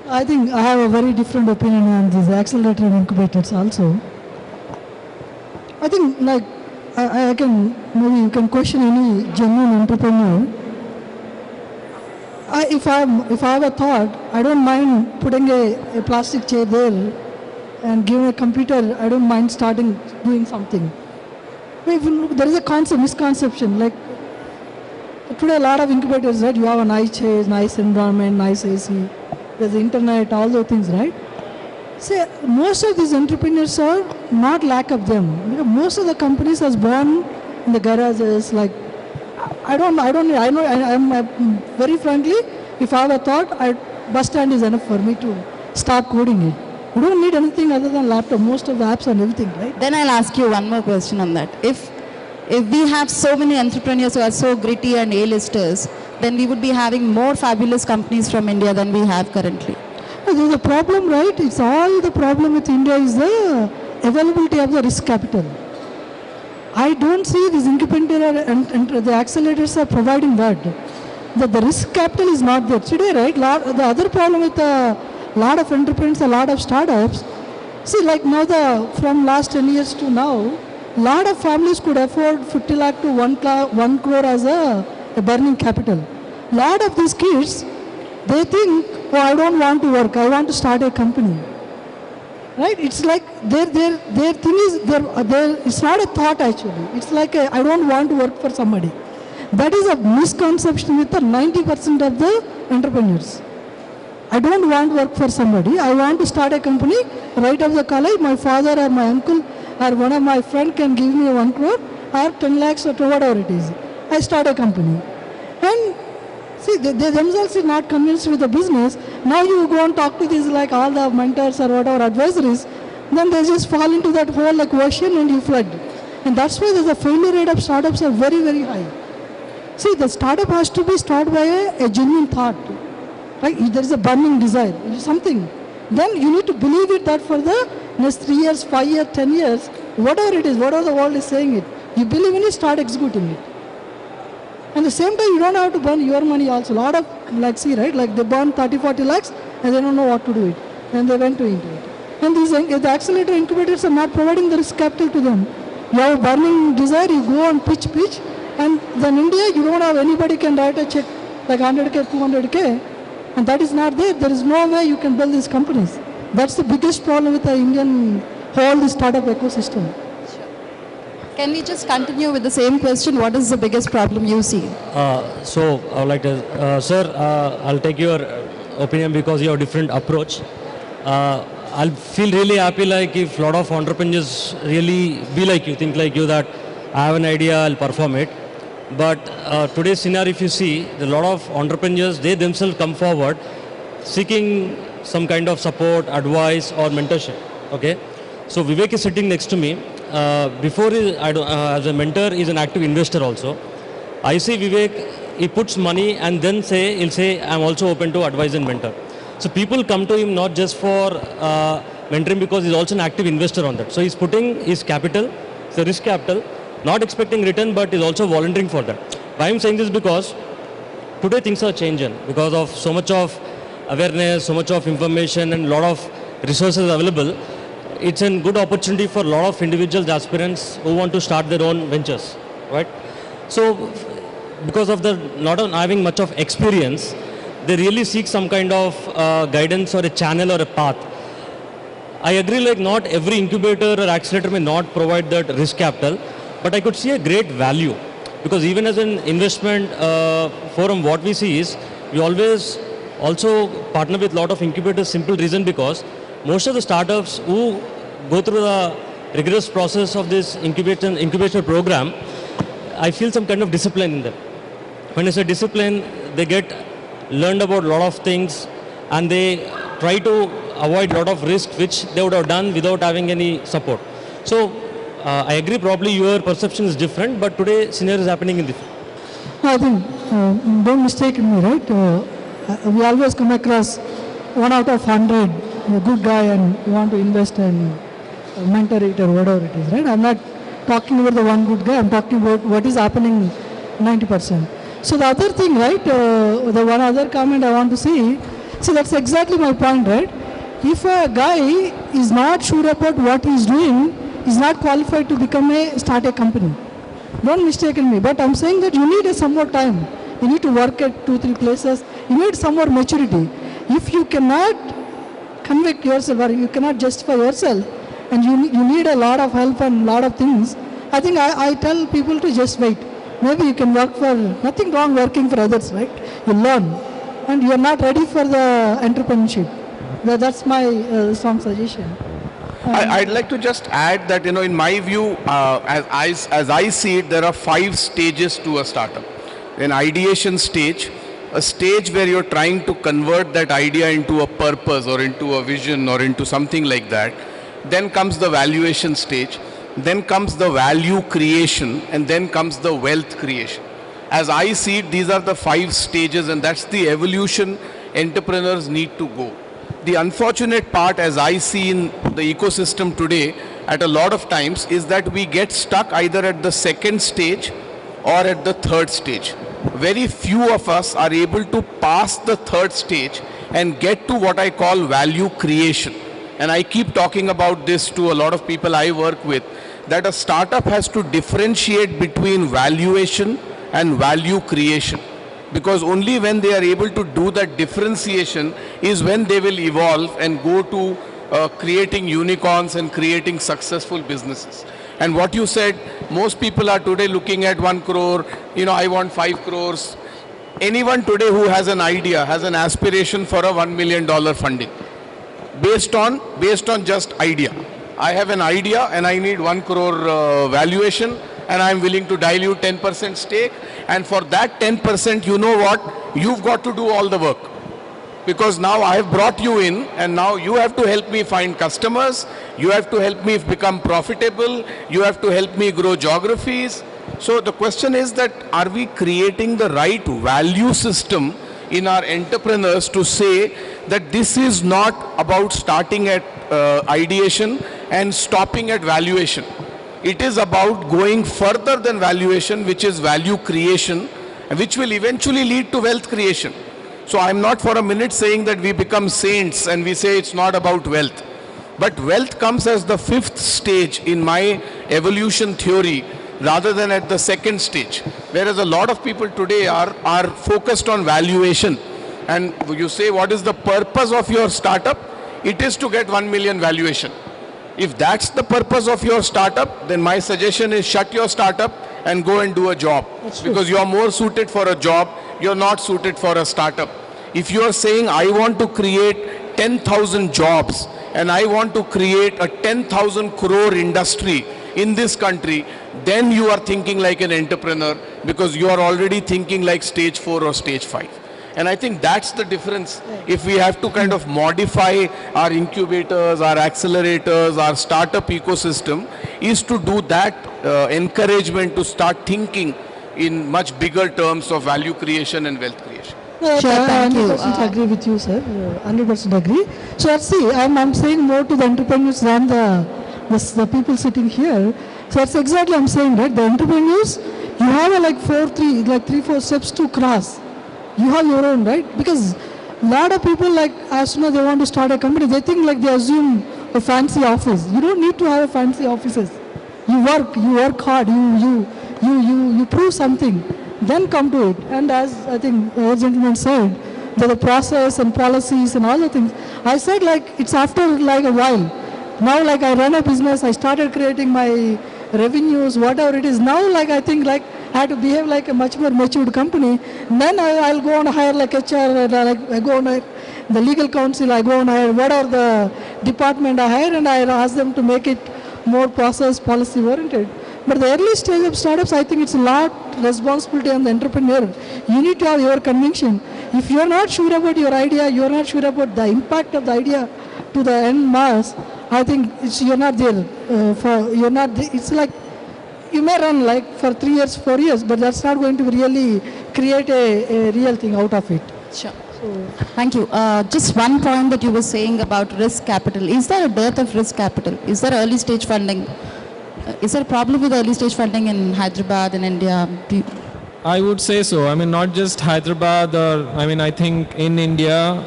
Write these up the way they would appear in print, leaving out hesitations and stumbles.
I think I have a very different opinion on these accelerator and incubators also. I think like I can, maybe you can question any genuine entrepreneur. If I have a thought, I don't mind putting a plastic chair there and giving a computer. I don't mind starting doing something. But if you look, there is a misconception. Like today, a lot of incubators, right? You have a nice chair, nice environment, nice AC. There's the internet, all those things, right? See, most of these entrepreneurs are not lack of them. Because most of the companies are born in the garages. Like I know. Very frankly, if I have a thought, bus stand is enough for me to start coding it. You don't need anything other than laptop. Most of the apps and everything, right? Then I'll ask you one more question on that. If we have so many entrepreneurs who are so gritty and A-listers, then we would be having more fabulous companies from India than we have currently. There's a problem, right? It's all the problem with India is the availability of the risk capital. I don't see this incubator and the accelerators are providing that. The risk capital is not there today, right? The other problem with a lot of entrepreneurs, a lot of startups, see, like now from last 10 years to now, a lot of families could afford 50 lakh to 1 crore as a burning capital. A lot of these kids, they think, oh, I don't want to work, I want to start a company. Right? It's like their thing is, it's not a thought actually. It's like I don't want to work for somebody. That is a misconception with the 90% of the entrepreneurs. I don't want to work for somebody. I want to start a company right after college. My father or my uncle or one of my friend can give me 1 crore or 10 lakhs or whatever it is. I start a company. And see, they themselves are not convinced with the business. Now you go and talk to these like all the mentors or whatever advisories, then they just fall into that whole like ocean and you flood. And that's why the failure rate of startups are very, very high. See, the startup has to be started by a genuine thought. Right? There is a burning desire, something. Then you need to believe it that for the next 3 years, 5 years, 10 years, whatever it is, whatever the world is saying it, you believe in it, start executing it. And at the same time, you don't have to burn your money also. A lot of, like, see, right, like they burn 30, 40 lakhs and they don't know what to do it. And they went into it. And the accelerator incubators are not providing the risk capital to them. You have a burning desire, you go and pitch. And then in India, you don't have anybody can write a check like 100K, 200K. And that is not there. There is no way you can build these companies. That's the biggest problem with the Indian whole startup ecosystem. Can we just continue with the same question? What is the biggest problem you see? So I would like to, sir, I'll take your opinion because you have a different approach. I'll feel really happy like if a lot of entrepreneurs really be like you, think like you, that I have an idea, I'll perform it. But today's scenario, if you see, a lot of entrepreneurs, they themselves come forward seeking some kind of support, advice or mentorship. Okay. So Vivek is sitting next to me. As a mentor, he's an active investor also. I see Vivek, he puts money and then he'll say, I'm also open to advise and mentor. So people come to him not just for mentoring because he's also an active investor on that. So he's putting his capital, the risk capital, not expecting return, but is also volunteering for that. Why I'm saying this because today things are changing because of so much of awareness, so much of information and a lot of resources available. It's a good opportunity for a lot of individuals, aspirants who want to start their own ventures, right? So because of the not having much of experience, they really seek some kind of guidance or a channel or a path. I agree, like not every incubator or accelerator may not provide that risk capital, but I could see a great value because even as an investment forum, what we see is we always also partner with a lot of incubators, simple reason because most of the startups who go through the rigorous process of this incubation program, I feel some kind of discipline in them. When I say discipline, they get learned about a lot of things and they try to avoid a lot of risk which they would have done without having any support. So I agree, probably your perception is different, but today scenario is happening in different. I think, don't mistake me, right? We always come across 1 out of 100, a good guy and you want to invest and mentor it or whatever it is, right? I'm not talking about the one good guy, I'm talking about what is happening 90%. So the other thing, right, the one other comment I want to see So that's exactly my point, right? If a guy is not sure about what he's doing, he's not qualified to start a company. Don't mistake me, but I'm saying that you need some more time. You need to work at 2-3 places. You need some more maturity. If you cannot convict yourself or you cannot justify yourself, and you need a lot of help and a lot of things, I think I tell people to just wait. Maybe you can work for, nothing wrong working for others, right? You learn, and you're not ready for the entrepreneurship. That's my strong suggestion. I'd like to just add that, in my view, as I see it, there are 5 stages to a startup. An ideation stage, a stage where you're trying to convert that idea into a purpose or into a vision or into something like that. Then comes the valuation stage, then comes the value creation, and then comes the wealth creation. As I see it, these are the 5 stages, and that's the evolution entrepreneurs need to go. The unfortunate part, as I see in the ecosystem today, at a lot of times, is that we get stuck either at the second stage or at the third stage. Very few of us are able to pass the third stage and get to what I call value creation. And I keep talking about this to a lot of people I work with, that a startup has to differentiate between valuation and value creation. Because only when they are able to do that differentiation is when they will evolve and go to creating unicorns and creating successful businesses. And what you said, most people are today looking at 1 crore, I want 5 crores. Anyone today who has an idea has an aspiration for a $1 million funding based on just idea. I have an idea and I need 1 crore valuation, and I'm willing to dilute 10% stake, and for that 10%, you know what? You've got to do all the work. Because now I have brought you in, and now you have to help me find customers, you have to help me become profitable, you have to help me grow geographies. So the question is that, are we creating the right value system in our entrepreneurs to say that this is not about starting at ideation and stopping at valuation. It is about going further than valuation, which is value creation, which will eventually lead to wealth creation. So I'm not for a minute saying that we become saints and we say it's not about wealth. But wealth comes as the 5th stage in my evolution theory rather than at the 2nd stage. Whereas a lot of people today are focused on valuation. And you say, what is the purpose of your startup? It is to get 1 million valuation. If that's the purpose of your startup, then my suggestion is shut your startup and go and do a job. Because you are more suited for a job, you're not suited for a startup. If you are saying, I want to create 10,000 jobs and I want to create a 10,000 crore industry in this country, then you are thinking like an entrepreneur, because you are already thinking like stage 4 or stage 5. And I think that's the difference. If we have to kind of modify our incubators, our accelerators, our startup ecosystem, is to do that encouragement to start thinking in much bigger terms of value creation and wealth creation. No, Sure, I thank you. 100% agree with you, sir. 100% agree. So see, I'm saying more to the entrepreneurs than the people sitting here. So that's exactly I'm saying, right? The entrepreneurs, you have like 3-4 steps to cross. You have your own, right? Because a lot of people, like, as soon as they want to start a company, they think like they assume a fancy office. You don't need to have a fancy offices. You work hard, you prove something, then come to it. And as I think the gentleman said, the process and policies and all the things. I said like it's after like a while. Now like I run a business, I started creating my revenues, whatever it is. Now like I think like I have to behave like a much more matured company. Then I'll go and hire like HR, I go and hire the legal counsel, I go and hire whatever the department I hire, and I ask them to make it more process policy oriented. But the early stage of startups, I think it's a lot responsibility on the entrepreneur. You need to have your conviction. If you're not sure about your idea, you're not sure about the impact of the idea to the end mass, I think you're not there. It's like you may run like for 3 years, 4 years, but that's not going to really create a real thing out of it. Sure. Thank you. Just one point that you were saying about risk capital. Is there a dearth of risk capital? Is there early stage funding? Is there a problem with early stage funding in Hyderabad, in India? I would say so. I mean, not just Hyderabad, or I mean, I think in India,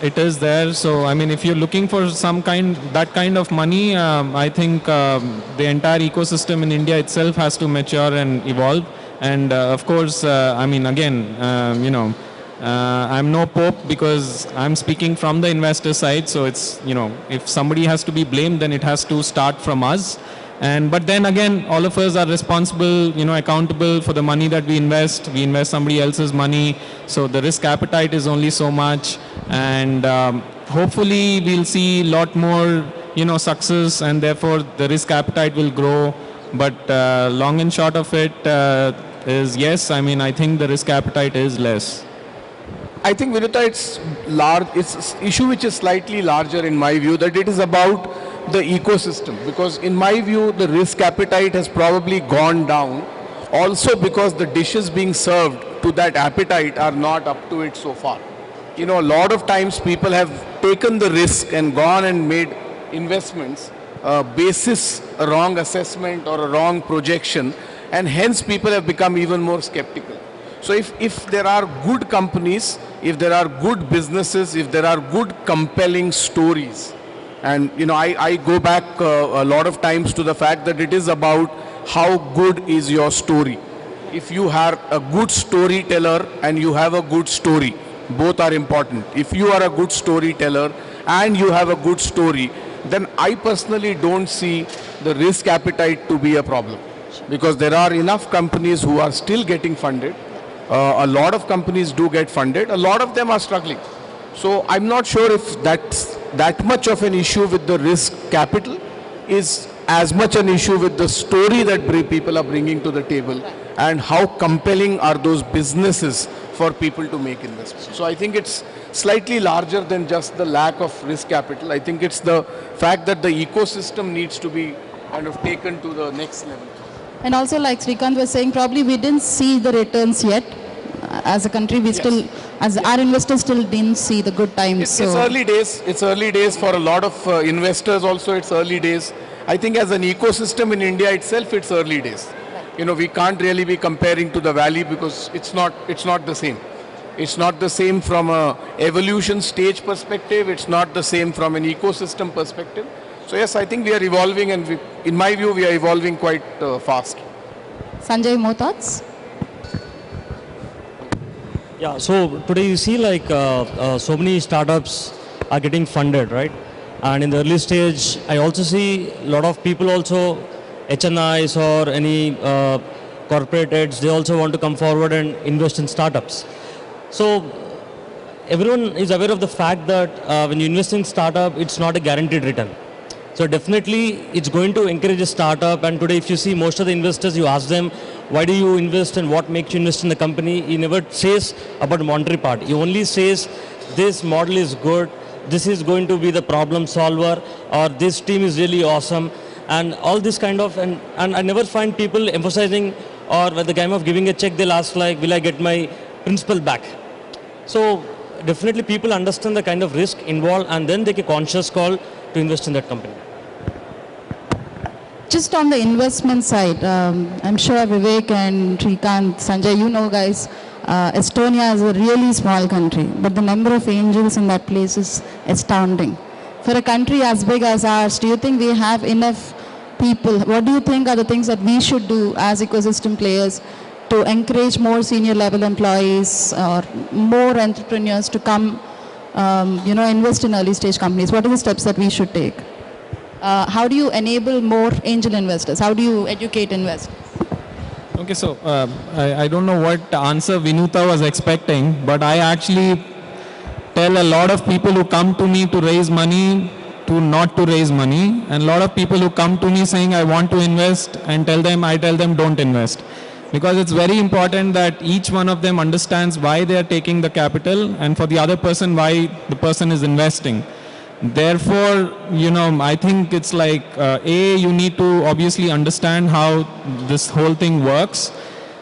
it is there. So, I mean, if you're looking for that kind of money, I think the entire ecosystem in India itself has to mature and evolve. And of course, I mean, again, I'm no pope because I'm speaking from the investor side. So it's, if somebody has to be blamed, then it has to start from us. But then again, all of us are responsible, accountable for the money that we invest. We invest somebody else's money. So the risk appetite is only so much. And hopefully we'll see a lot more, success, and therefore the risk appetite will grow. But long and short of it is yes, I mean, I think the risk appetite is less. I think, Vinita, it's large. It's an issue which is slightly larger in my view, that it is about the ecosystem. Because in my view, the risk appetite has probably gone down. Also because the dishes being served to that appetite are not up to it so far. A lot of times people have taken the risk and gone and made investments basis a wrong assessment or a wrong projection, and hence people have become even more skeptical. So if there are good companies, if there are good businesses, if there are good compelling stories, and I go back a lot of times to the fact that it is about how good is your story. If you are a good storyteller and you have a good story, both are important. If you are a good storyteller and you have a good story, then I personally don't see the risk appetite to be a problem. Because there are enough companies who are still getting funded. A lot of companies do get funded. A lot of them are struggling. So I'm not sure if that's that much of an issue with the risk capital is as much an issue with the story that people are bringing to the table and how compelling are those businesses for people to make investments. So I think it's slightly larger than just the lack of risk capital. I think it's the fact that the ecosystem needs to be kind of taken to the next level. And also, like Srikanth was saying, probably we didn't see the returns yet. As a country, we still, as our investors still didn't see the good times. It's early days. It's early days for a lot of investors also. It's early days. I think as an ecosystem in India itself, it's early days. We can't really be comparing to the valley because it's not the same. It's not the same from a evolution stage perspective. It's not the same from an ecosystem perspective. So yes, I think we are evolving, and in my view, we are evolving quite fast. Sanjay, more thoughts? Yeah, so today you see like so many startups are getting funded, right? And in the early stage, I also see a lot of people also, HNIs or any corporate heads, they also want to come forward and invest in startups. So everyone is aware of the fact that when you invest in startup, it's not a guaranteed return. So definitely it's going to encourage a startup, and today if you see most of the investors, you ask them, why do you invest and what makes you invest in the company? He never says about monetary part. He only says this model is good, this is going to be the problem solver, or this team is really awesome, and all this kind of, and I never find people emphasizing, or at the time of giving a check, they'll ask like, will I get my principal back? So definitely people understand the kind of risk involved, and then take a conscious call to invest in that company. Just on the investment side, I'm sure Vivek and Srikanth, Sanjay, guys, Estonia is a really small country, but the number of angels in that place is astounding. For a country as big as ours, do you think we have enough people? What do you think are the things that we should do as ecosystem players to encourage more senior level employees or more entrepreneurs to come, invest in early stage companies? What are the steps that we should take? How do you enable more angel investors? How do you educate investors? Okay, so I don't know what answer Vinuta was expecting, but I actually tell a lot of people who come to me to raise money to not to raise money, and a lot of people who come to me saying I want to invest, and I tell them don't invest. Because it's very important that each one of them understands why they are taking the capital, and for the other person, why the person is investing. Therefore, I think it's like, you need to obviously understand how this whole thing works.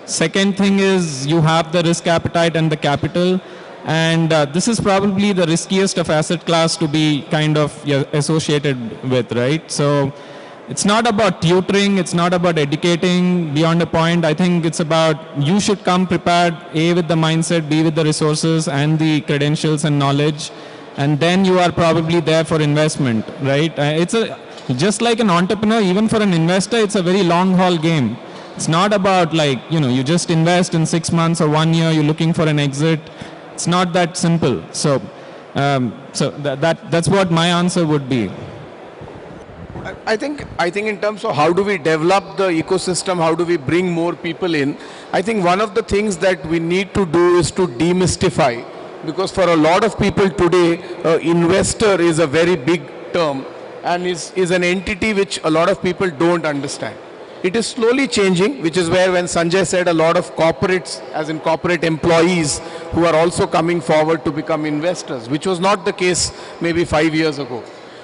Second thing is you have the risk appetite and the capital. And this is probably the riskiest of asset class to be kind of associated with, right? So it's not about tutoring, it's not about educating beyond a point. I think it's about you should come prepared, A, with the mindset, B, with the resources and the credentials and knowledge, and then you are probably there for investment, right? Just like an entrepreneur, even for an investor, it's a very long haul game. It's not about like, you just invest in 6 months or 1 year, you're looking for an exit. It's not that simple. So, that's what my answer would be. I think in terms of how do we develop the ecosystem, how do we bring more people in, I think one of the things that we need to do is to demystify, because for a lot of people today, investor is a very big term and is an entity which a lot of people don't understand. It is slowly changing, which is where when Sanjay said a lot of corporates, as in corporate employees, who are also coming forward to become investors, which was not the case maybe 5 years ago.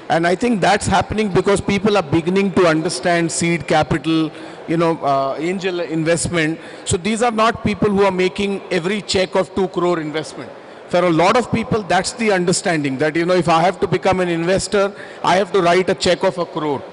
And I think that's happening because people are beginning to understand seed capital, angel investment. So these are not people who are making every check of 2 crore investment. For a lot of people, that's the understanding that, if I have to become an investor, I have to write a check of 1 crore.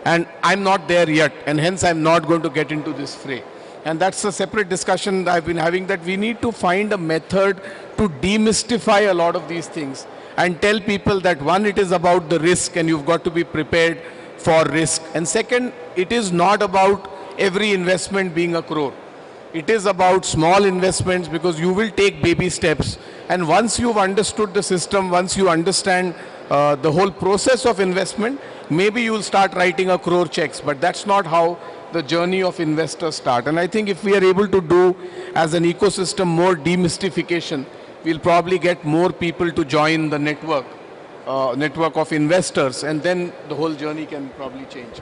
And I'm not there yet, and hence I'm not going to get into this fray. And that's a separate discussion that I've been having, that we need to find a method to demystify a lot of these things and tell people that, one, it is about the risk and you've got to be prepared for risk. And second, it is not about every investment being 1 crore. It is about small investments, because you will take baby steps. And once you've understood the system, once you understand the whole process of investment, maybe you'll start writing 1 crore checks, but that's not how the journey of investors start. And I think if we are able to do as an ecosystem more demystification, we'll probably get more people to join the network of investors, and then the whole journey can probably change.